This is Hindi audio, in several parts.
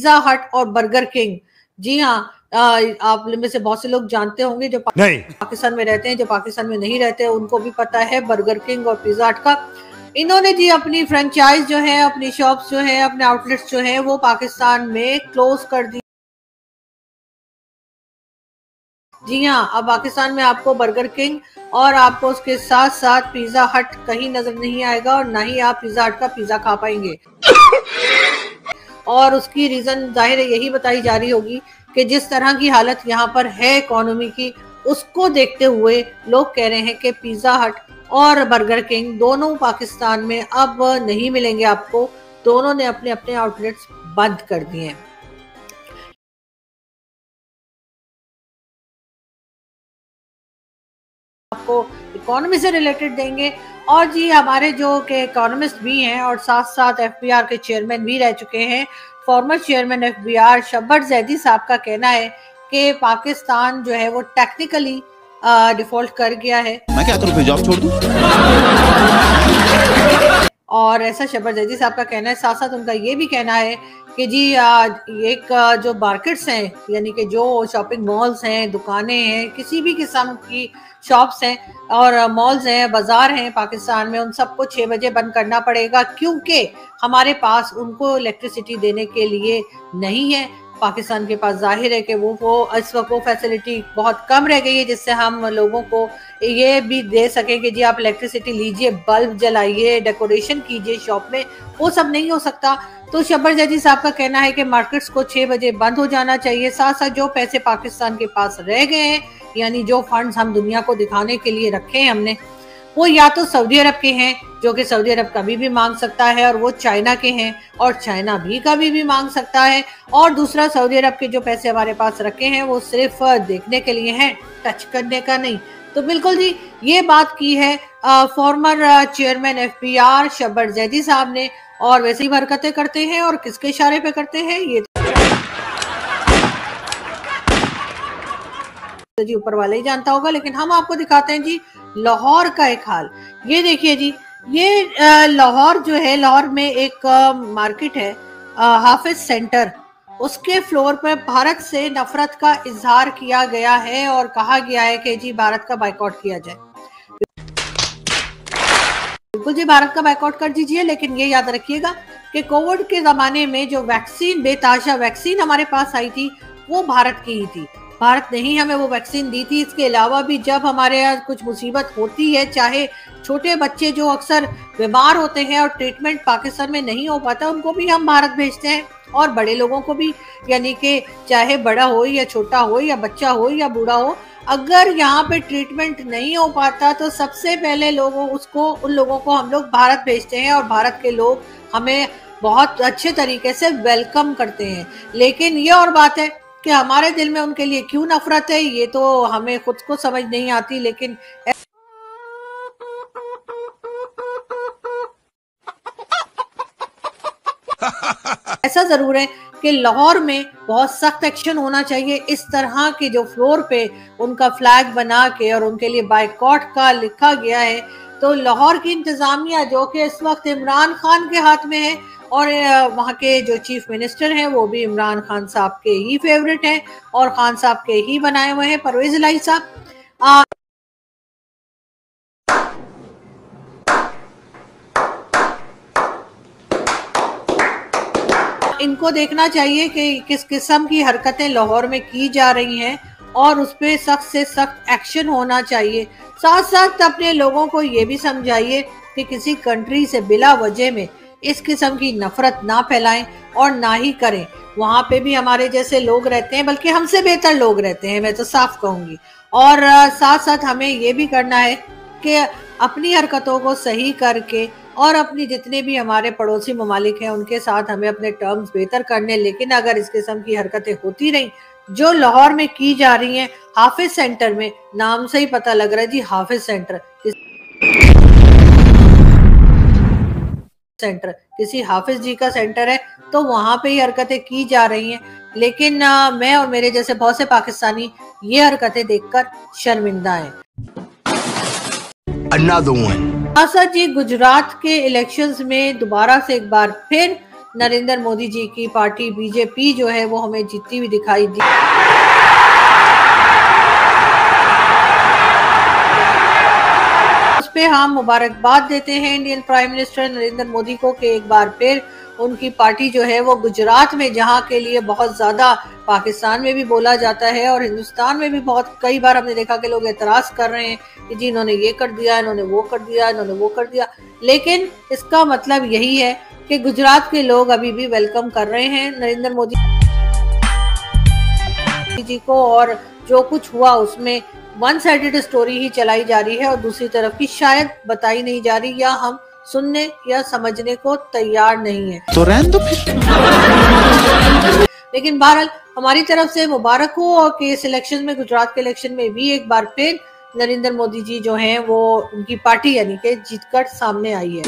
पिज्जा हट और बर्गर किंग। जी हाँ, आप में से बहुत से लोग जानते होंगे जो पाकिस्तान में रहते हैं, जो पाकिस्तान में नहीं रहते उनको भी पता है बर्गर किंग और पिज्जा हट का। इन्होंने जी अपनी फ्रेंचाइज जो है, अपनी शॉप्स जो है, अपने आउटलेट्स जो है वो पाकिस्तान में क्लोज कर दी। जी हाँ, अब पाकिस्तान में आपको बर्गर किंग और आपको उसके साथ साथ पिज्जा हट कहीं नजर नहीं आएगा और ना ही आप पिज्जा हट का पिज्जा खा पाएंगे। और उसकी रीजन जाहिर है यही बताई जा रही होगी कि जिस तरह की हालत यहाँ पर है इकोनॉमी की, उसको देखते हुए लोग कह रहे हैं कि पिज्जा हट और बर्गर किंग दोनों पाकिस्तान में अब नहीं मिलेंगे आपको। दोनों ने अपने अपने आउटलेट्स बंद कर दिए हैं। आपको इकोनॉमी से रिलेटेड देंगे। और जी हमारे जो के इकोनॉमिस्ट भी हैं और साथ साथ एफबीआर के चेयरमैन भी रह चुके हैं, former chairman FBR Shabbar Zaidi साहब का कहना है कि पाकिस्तान जो है वो टेक्निकली डिफॉल्ट कर गया है। मैं क्या करूं, फिर जॉब छोड़ दूं? और ऐसा शब्बर जैदी साहब का कहना है। साथ साथ उनका ये भी कहना है कि जी एक जो मार्केट्स हैं, यानी कि जो शॉपिंग मॉल्स हैं, दुकानें हैं, किसी भी किस्म की शॉप्स हैं और मॉल्स हैं, बाजार हैं पाकिस्तान में, उन सबको 6 बजे बंद करना पड़ेगा क्योंकि हमारे पास उनको इलेक्ट्रिसिटी देने के लिए नहीं है। पाकिस्तान के पास जाहिर है कि वो इस वक्त वो फैसिलिटी बहुत कम रह गई है जिससे हम लोगों को ये भी दे सके कि जी आप इलेक्ट्रिसिटी लीजिए, बल्ब जलाइए, डेकोरेशन कीजिए शॉप में, वो सब नहीं हो सकता। तो शब्बर जैदी साहब का कहना है कि मार्केट्स को 6 बजे बंद हो जाना चाहिए। साथ साथ जो पैसे पाकिस्तान के पास रह गए हैं, यानी जो फंड्स हम दुनिया को दिखाने के लिए रखे हैं हमने, वो या तो सऊदी अरब के हैं जो कि सऊदी अरब कभी भी मांग सकता है, और वो चाइना के हैं और चाइना भी कभी भी मांग सकता है, और दूसरा सऊदी अरब के जो पैसे हमारे पास रखे हैं वो सिर्फ देखने के लिए हैं, टच करने का नहीं। तो बिल्कुल जी ये बात की है former chairman FBR Shabbar Zaidi साहब ने, और वैसे ही हरकतें करते हैं और किसके इशारे पे करते हैं ये तो जी ऊपर वाला ही जानता होगा। लेकिन हम आपको दिखाते हैं जी लाहौर का एक हाल। ये देखिए जी, ये लाहौर जो है, लाहौर में एक मार्केट है हाफिज सेंटर, उसके फ्लोर पर भारत से नफरत का इजहार किया गया है और कहा गया है कि जी भारत का बाइकआउट किया जाए। बिल्कुल जी भारत का बाइकआउट कर दीजिए, लेकिन ये याद रखिएगा कि कोविड के जमाने में जो वैक्सीन, बेताशा वैक्सीन हमारे पास आई थी वो भारत की ही थी। भारत ने ही हमें वो वैक्सीन दी थी। इसके अलावा भी जब हमारे यहाँ कुछ मुसीबत होती है, चाहे छोटे बच्चे जो अक्सर बीमार होते हैं और ट्रीटमेंट पाकिस्तान में नहीं हो पाता, उनको भी हम भारत भेजते हैं, और बड़े लोगों को भी, यानी कि चाहे बड़ा हो या छोटा हो या बच्चा हो या बूढ़ा हो, अगर यहाँ पे ट्रीटमेंट नहीं हो पाता तो सबसे पहले उन लोगों को हम लोग भारत भेजते हैं, और भारत के लोग हमें बहुत अच्छे तरीके से वेलकम करते हैं। लेकिन ये और बात है कि हमारे दिल में उनके लिए क्यों नफरत है, ये तो हमें खुद को समझ नहीं आती। लेकिन ऐसा जरूर है कि लाहौर में बहुत सख्त एक्शन होना चाहिए। इस तरह के जो फ्लोर पे उनका फ्लैग बना के और उनके लिए बाइकआउट का लिखा गया है, तो लाहौर की इंतजामिया जो कि इस वक्त इमरान खान के हाथ में है, और वहाँ के जो चीफ मिनिस्टर हैं वो भी इमरान खान साहब के ही फेवरेट हैं और खान साहब के ही बनाए हुए हैं, परवेज इलाही साहब। इनको देखना चाहिए कि किस किस्म की हरकतें लाहौर में की जा रही हैं और उस पर सख्त से सख्त एक्शन होना चाहिए। साथ साथ अपने लोगों को ये भी समझाइए कि किसी कंट्री से बिला वजह में इस किस्म की नफरत ना फैलाएं और ना ही करें। वहां पे भी हमारे जैसे लोग रहते हैं, बल्कि हमसे बेहतर लोग रहते हैं, मैं तो साफ कहूंगी। और साथ साथ हमें ये भी करना है कि अपनी हरकतों को सही करके और अपनी जितने भी हमारे पड़ोसी ममालिक हैं उनके साथ हमें अपने टर्म्स बेहतर करने। लेकिन अगर इस किस्म की हरकतें होती रही जो लाहौर में की जा रही हैं, हाफिज सेंटर में, नाम से ही पता लग रहा है जी हाफिज सेंटर किसी हाफिज जी का सेंटर है, तो वहां पे ही हरकतें की जा रही हैं। लेकिन मैं और मेरे जैसे बहुत से पाकिस्तानी ये हरकतें देखकर शर्मिंदा हैं। Another one. जी गुजरात के इलेक्शंस में दोबारा से एक बार फिर नरेंद्र मोदी जी की पार्टी बीजेपी जो है वो हमें जीतती हुई दिखाई दी। उस पे हम मुबारकबाद देते हैं Indian prime minister Narendra Modi को कि एक बार फिर उनकी पार्टी जो है वो गुजरात में, जहां के लिए बहुत ज्यादा पाकिस्तान में भी बोला जाता है और हिंदुस्तान में भी बहुत कई बार हमने देखा कि लोग एतराज कर रहे हैं कि जी इन्होंने ये कर दिया, इन्होंने वो कर दिया, इन्होंने वो कर दिया, लेकिन इसका मतलब यही है कि गुजरात के लोग अभी भी वेलकम कर रहे हैं नरेंद्र मोदी जी को। और जो कुछ हुआ उसमें वन साइडेड स्टोरी ही चलाई जा रही है और दूसरी तरफ की शायद बताई नहीं जा रही, या हम सुनने या समझने को तैयार नहीं है। तो रहने दो फिर। लेकिन बहरहाल हमारी तरफ से मुबारक हो और कि इस इलेक्शन में, गुजरात के इलेक्शन में भी एक बार फिर नरेंद्र मोदी जी जो हैं वो उनकी पार्टी यानी कि जीतकर सामने आई है।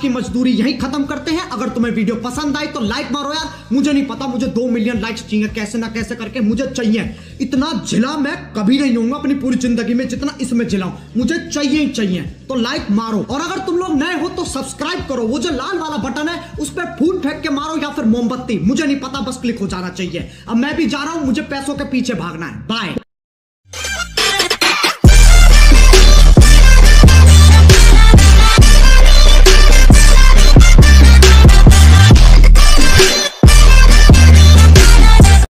की मजदूरी यही खत्म करते हैं। अगर तुम्हें वीडियो पसंद आई तो लाइक मारो यार। मुझे नहीं पता, मुझे 2 मिलियन लाइक्स चाहिए, कैसे ना कैसे करके मुझे चाहिए। इतना झिला मैं कभी नहीं होऊंगा अपनी पूरी जिंदगी में जितना इसमें झिलाऊं, मुझे चाहिए ही चाहिए। तो लाइक मारो और अगर तुम लोग नए हो तो सब्सक्राइब करो। वो जो लाल वाला बटन है उस पर फूल फेंक के मारो या फिर मोमबत्ती, मुझे नहीं पता, बस क्लिक हो जाना चाहिए। अब मैं भी जा रहा हूं, मुझे पैसों के पीछे भागना है। बाय।